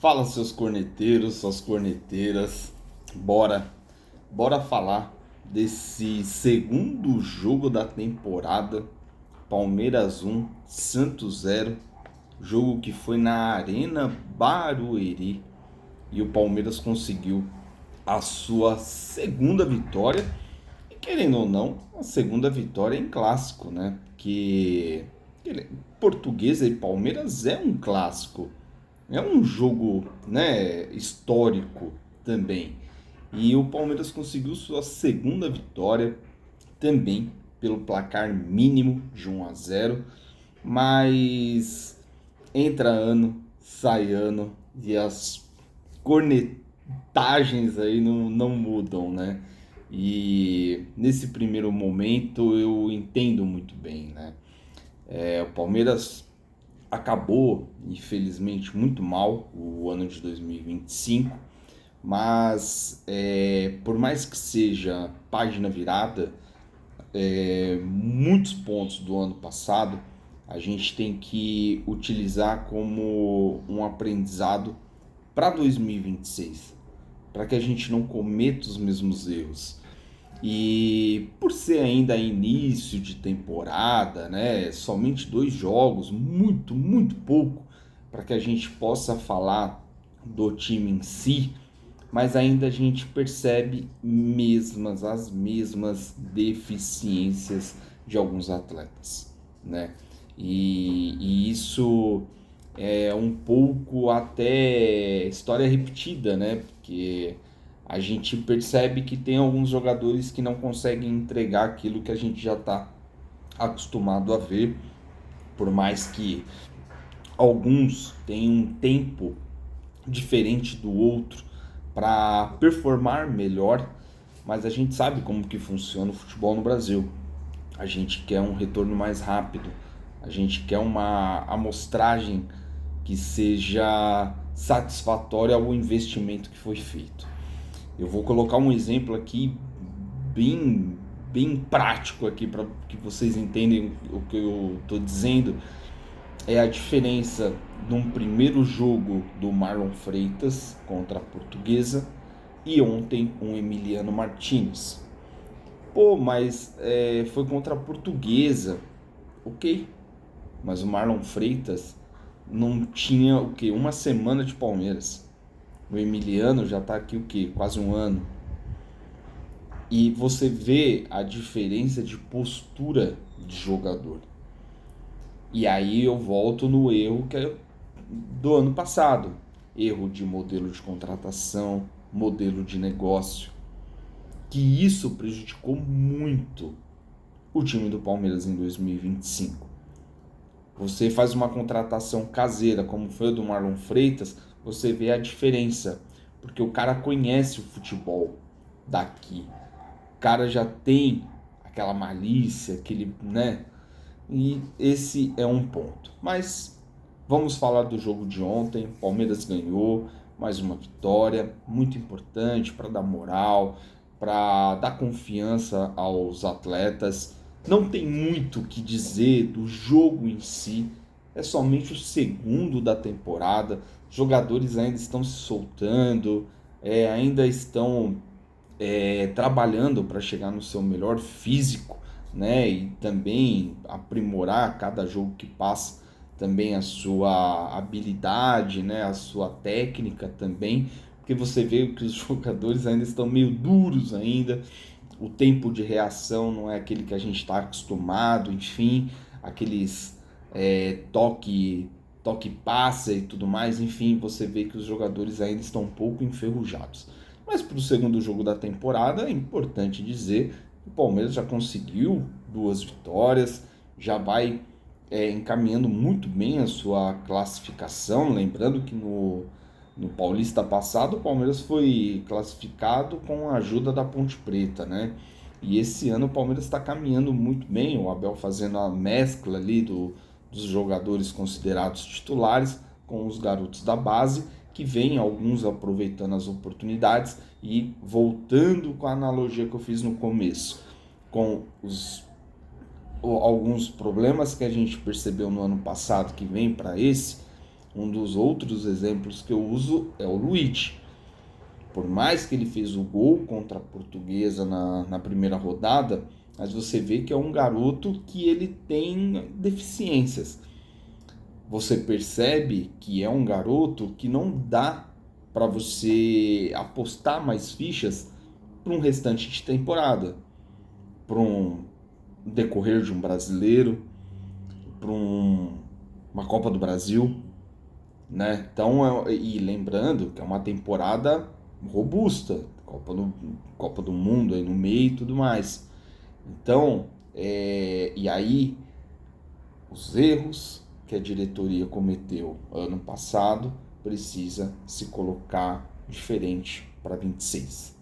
Fala, seus corneteiros, suas corneteiras. Bora falar desse segundo jogo da temporada. Palmeiras 1, Santos 0. Jogo que foi na Arena Barueri e o Palmeiras conseguiu a sua segunda vitória. E querendo ou não, a segunda vitória em clássico, né? Portuguesa e Palmeiras é um clássico. É um jogo, né, histórico também. E o Palmeiras conseguiu sua segunda vitória também pelo placar mínimo de 1-0, mas entra ano, sai ano e as cornetagens aí não mudam, né? E nesse primeiro momento eu entendo muito bem, né? O Palmeiras acabou, infelizmente, muito mal o ano de 2025, mas por mais que seja página virada, muitos pontos do ano passado a gente tem que utilizar como um aprendizado para 2026, para que a gente não cometa os mesmos erros. E por ser ainda início de temporada, né, somente 2 jogos, muito pouco para que a gente possa falar do time em si, mas ainda a gente percebe as mesmas deficiências de alguns atletas, né? E isso é um pouco até história repetida, né? Porque a gente percebe que tem alguns jogadores que não conseguem entregar aquilo que a gente já está acostumado a ver, por mais que alguns tenham um tempo diferente do outro para performar melhor, mas a gente sabe como que funciona o futebol no Brasil. A gente quer um retorno mais rápido, a gente quer uma amostragem que seja satisfatória ao investimento que foi feito. Eu vou colocar um exemplo aqui bem, bem prático aqui para que vocês entendam o que eu estou dizendo. É a diferença num primeiro jogo do Marlon Freitas contra a Portuguesa e ontem um Emiliano Martinez. Pô, mas foi contra a Portuguesa, ok? Mas o Marlon Freitas não tinha o que? Uma semana de Palmeiras. O Emiliano já tá aqui o que? Quase um ano. E você vê a diferença de postura de jogador. E aí eu volto no erro que é do ano passado. Erro de modelo de contratação, modelo de negócio. Que isso prejudicou muito o time do Palmeiras em 2025. Você faz uma contratação caseira, como foi a do Marlon Freitas, você vê a diferença. Porque o cara conhece o futebol daqui. O cara já tem aquela malícia, aquele, né? E esse é um ponto. Mas vamos falar do jogo de ontem. Palmeiras ganhou, mais uma vitória, muito importante para dar moral, para dar confiança aos atletas. Não tem muito o que dizer do jogo em si, é somente o segundo da temporada. Os jogadores ainda estão se soltando, ainda estão trabalhando para chegar no seu melhor físico, né? E também aprimorar cada jogo que passa também a sua habilidade, né? A sua técnica também, porque você vê que os jogadores ainda estão meio duros ainda, o tempo de reação não é aquele que a gente está acostumado, enfim, aqueles toque passa e tudo mais, enfim, você vê que os jogadores ainda estão um pouco enferrujados. Mas para o segundo jogo da temporada é importante dizer que o Palmeiras já conseguiu 2 vitórias, já vai encaminhando muito bem a sua classificação. Lembrando que no Paulista passado o Palmeiras foi classificado com a ajuda da Ponte Preta, né? E esse ano o Palmeiras está caminhando muito bem, o Abel fazendo a mescla ali dos jogadores considerados titulares com os garotos da base, que vem alguns aproveitando as oportunidades e voltando com a analogia que eu fiz no começo, com alguns problemas que a gente percebeu no ano passado que vem para esse, Um dos outros exemplos que eu uso é o Luiz. Por mais que ele fez o gol contra a Portuguesa na primeira rodada, mas você vê que é um garoto que ele tem deficiências. Você percebe que é um garoto que não dá para você apostar mais fichas para um restante de temporada, para um decorrer de um brasileiro, para uma Copa do Brasil, né? Então, e lembrando que é uma temporada robusta, Copa do Mundo aí no meio e tudo mais. Então, e aí os erros que a diretoria cometeu ano passado precisa se colocar diferente para 26,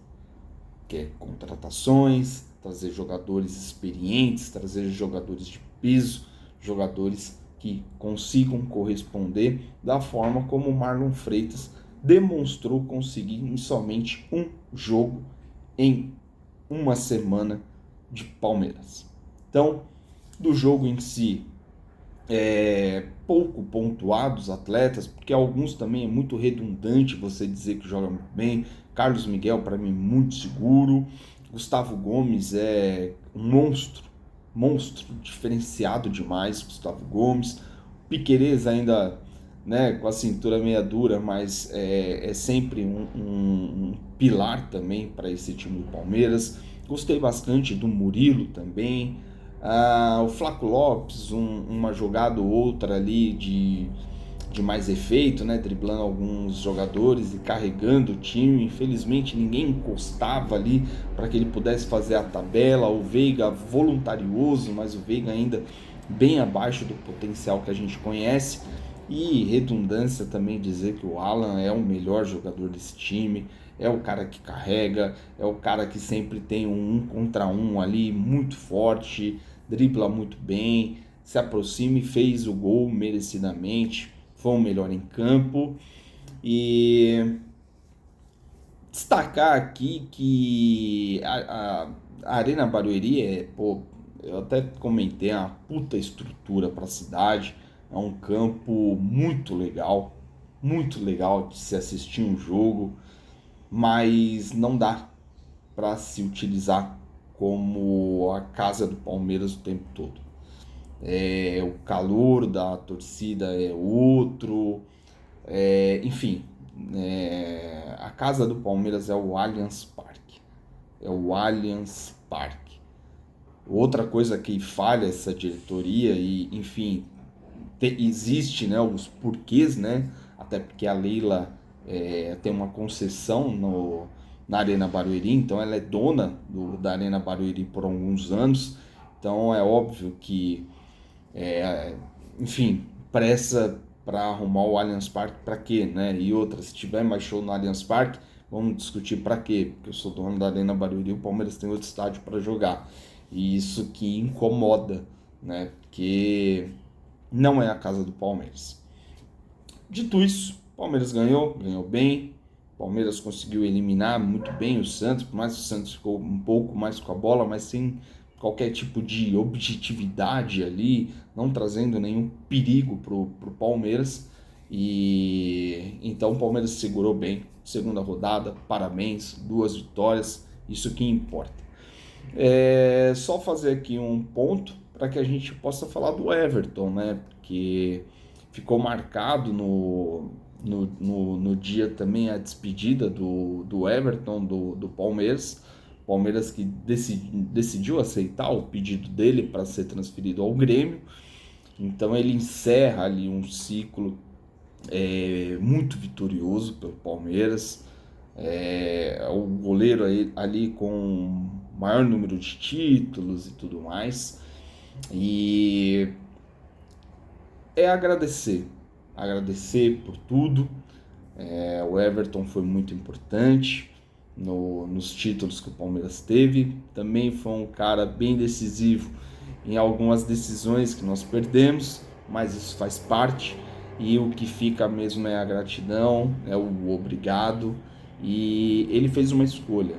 que é contratações, trazer jogadores experientes, trazer jogadores de peso, jogadores que consigam corresponder da forma como o Marlon Freitas demonstrou conseguir em somente um jogo em uma semana de Palmeiras. Então, do jogo em si, pouco pontuados atletas, porque alguns também é muito redundante você dizer que joga muito bem. Carlos Miguel, para mim, muito seguro. Gustavo Gomes é um monstro diferenciado demais. Gustavo Gomes. Piquerez ainda, né, com a cintura meia dura, mas é sempre um pilar também para esse time do Palmeiras. Gostei bastante do Murilo também. O Flaco Lopes, uma jogada ou outra ali de mais efeito, né? Driblando alguns jogadores e carregando o time. Infelizmente ninguém encostava ali para que ele pudesse fazer a tabela. O Veiga voluntarioso, mas o Veiga ainda bem abaixo do potencial que a gente conhece. E redundância também dizer que o Alan é o melhor jogador desse time, é o cara que carrega, é o cara que sempre tem um contra um ali muito forte, dribla muito bem, se aproxima e fez o gol merecidamente, foi o melhor em campo. E destacar aqui que a Arena Barueri eu até comentei, é uma puta estrutura para a cidade, é um campo muito legal de se assistir um jogo, mas não dá para se utilizar como a casa do Palmeiras o tempo todo. O calor da torcida é outro, enfim, a casa do Palmeiras é o Allianz Parque. É o Allianz Parque. Outra coisa que falha essa diretoria e, enfim, existe, né, os porquês, né? Até porque a Leila tem uma concessão na Arena Barueri, então ela é dona da Arena Barueri por alguns anos. Então é óbvio que, enfim, pressa para arrumar o Allianz Parque para quê, né? E outra, se tiver mais show no Allianz Parque, vamos discutir para quê? Porque eu sou dono da Arena Barueri, o Palmeiras tem outro estádio para jogar. E isso que incomoda, né? Porque não é a casa do Palmeiras. Dito isso, o Palmeiras ganhou bem. O Palmeiras conseguiu eliminar muito bem o Santos, por mais que o Santos ficou um pouco mais com a bola, mas sem qualquer tipo de objetividade ali, não trazendo nenhum perigo pro Palmeiras. E então o Palmeiras segurou bem. Segunda rodada, parabéns, 2 vitórias, isso que importa. Só fazer aqui um ponto para que a gente possa falar do Everton, né? Porque ficou marcado no dia também a despedida do Everton, do Palmeiras. Palmeiras que decidiu aceitar o pedido dele para ser transferido ao Grêmio. Então ele encerra ali um ciclo muito vitorioso pelo Palmeiras. O goleiro ali com maior número de títulos e tudo mais. E agradecer por tudo. O Everton foi muito importante nos títulos que o Palmeiras teve. Também foi um cara bem decisivo em algumas decisões que nós perdemos, mas isso faz parte. E o que fica mesmo é a gratidão, é o obrigado. E ele fez uma escolha,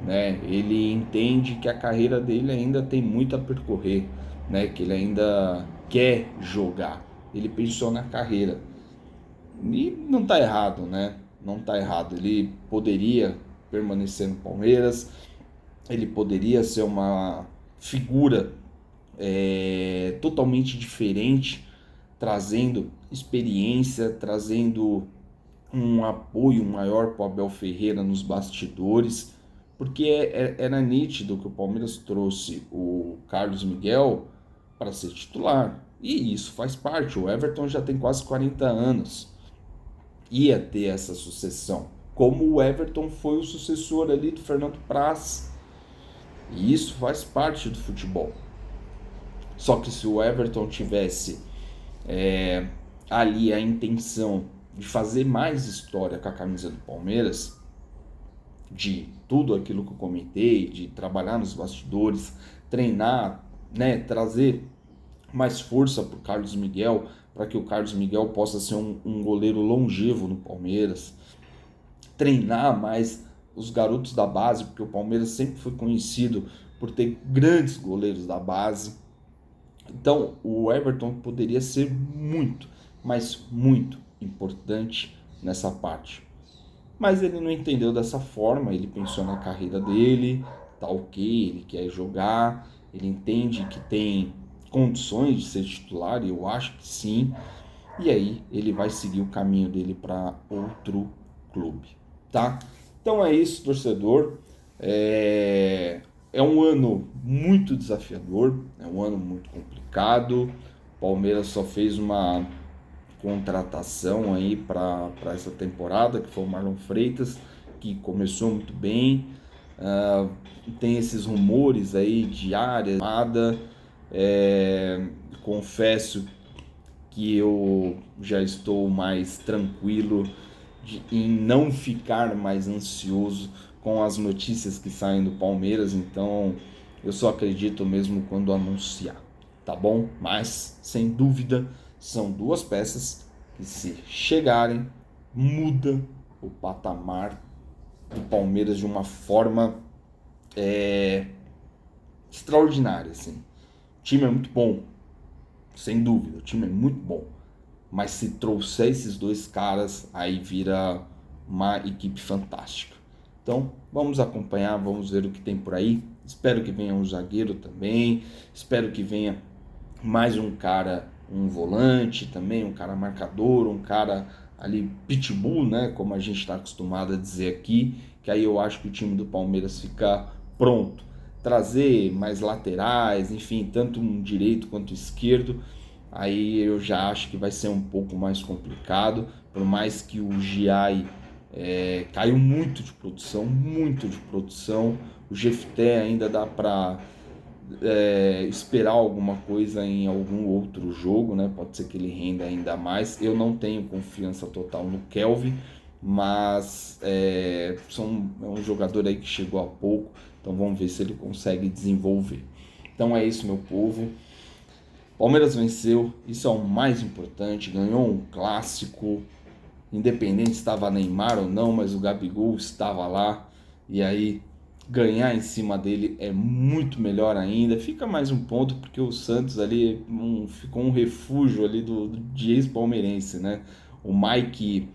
né? Ele entende que a carreira dele ainda tem muito a percorrer, né? Que ele ainda quer jogar. Ele pensou na carreira. E não tá errado, né? Não tá errado. Ele poderia permanecer no Palmeiras, ele poderia ser uma figura totalmente diferente, trazendo experiência, trazendo um apoio maior para o Abel Ferreira nos bastidores, porque era nítido que o Palmeiras trouxe o Carlos Miguel para ser titular. E isso faz parte. O Everton já tem quase 40 anos. Ia ter essa sucessão. Como o Everton foi o sucessor ali do Fernando Praz. E isso faz parte do futebol. Só que se o Everton tivesse ali a intenção de fazer mais história com a camisa do Palmeiras, de tudo aquilo que eu comentei, de trabalhar nos bastidores, treinar, né, trazer mais força para o Carlos Miguel, para que o Carlos Miguel possa ser um goleiro longevo no Palmeiras, treinar mais os garotos da base, porque o Palmeiras sempre foi conhecido por ter grandes goleiros da base. Então, o Everton poderia ser muito, mas muito importante nessa parte. Mas ele não entendeu dessa forma, ele pensou na carreira dele, tá ok, ele quer jogar, ele entende que tem condições de ser titular, e eu acho que sim, e aí ele vai seguir o caminho dele para outro clube, tá? Então é isso, torcedor. É um ano muito desafiador, é um ano muito complicado. O Palmeiras só fez uma contratação aí para essa temporada, que foi o Marlon Freitas, que começou muito bem. Tem esses rumores aí de área. Confesso que eu já estou mais tranquilo em não ficar mais ansioso com as notícias que saem do Palmeiras, então eu só acredito mesmo quando anunciar, tá bom? Mas, sem dúvida, são duas peças que, se chegarem, muda o patamar do Palmeiras de uma forma extraordinária, assim. O time é muito bom, sem dúvida, o time é muito bom. Mas se trouxer esses dois caras, aí vira uma equipe fantástica. Então, vamos acompanhar, vamos ver o que tem por aí. Espero que venha um zagueiro também. Espero que venha mais um cara, um volante também, um cara marcador, um cara ali pitbull, né? Como a gente está acostumado a dizer aqui. Que aí eu acho que o time do Palmeiras fica pronto. Trazer mais laterais, enfim, tanto um direito quanto um esquerdo. Aí eu já acho que vai ser um pouco mais complicado, por mais que o Giai caiu muito de produção, muito de produção. O Jefté ainda dá para esperar alguma coisa em algum outro jogo, né? Pode ser que ele renda ainda mais. Eu não tenho confiança total no Kelvin, mas é um jogador aí que chegou há pouco, então vamos ver se ele consegue desenvolver. Então é isso, meu povo. Palmeiras venceu, isso é o mais importante, ganhou um clássico, independente se estava Neymar ou não, mas o Gabigol estava lá, e aí ganhar em cima dele é muito melhor ainda. Fica mais um ponto, porque o Santos ali ficou um refúgio ali de ex-palmeirense, né? O Mike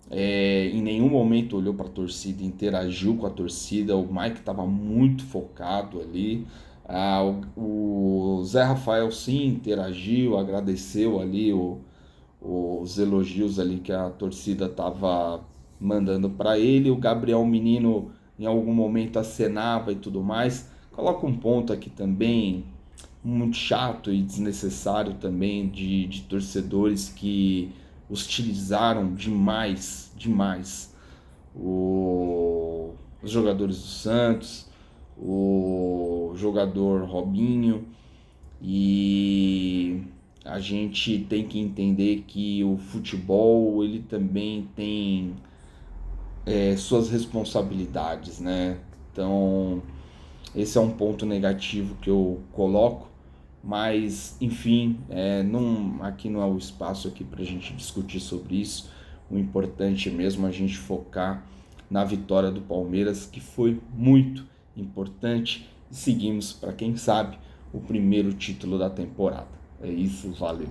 em nenhum momento olhou para a torcida, interagiu com a torcida, o Mike estava muito focado ali. O Zé Rafael sim interagiu, agradeceu ali os elogios ali que a torcida estava mandando para ele. O Gabriel Menino em algum momento acenava e tudo mais. Coloca um ponto aqui também muito chato e desnecessário também de torcedores que hostilizaram demais os jogadores do Santos, o jogador Robinho, e a gente tem que entender que o futebol ele também tem suas responsabilidades, né? Então esse é um ponto negativo que eu coloco, mas enfim, aqui não é o espaço aqui para a gente discutir sobre isso. O importante mesmo é a gente focar na vitória do Palmeiras, que foi muito importante, e seguimos para quem sabe o primeiro título da temporada. É isso, valeu!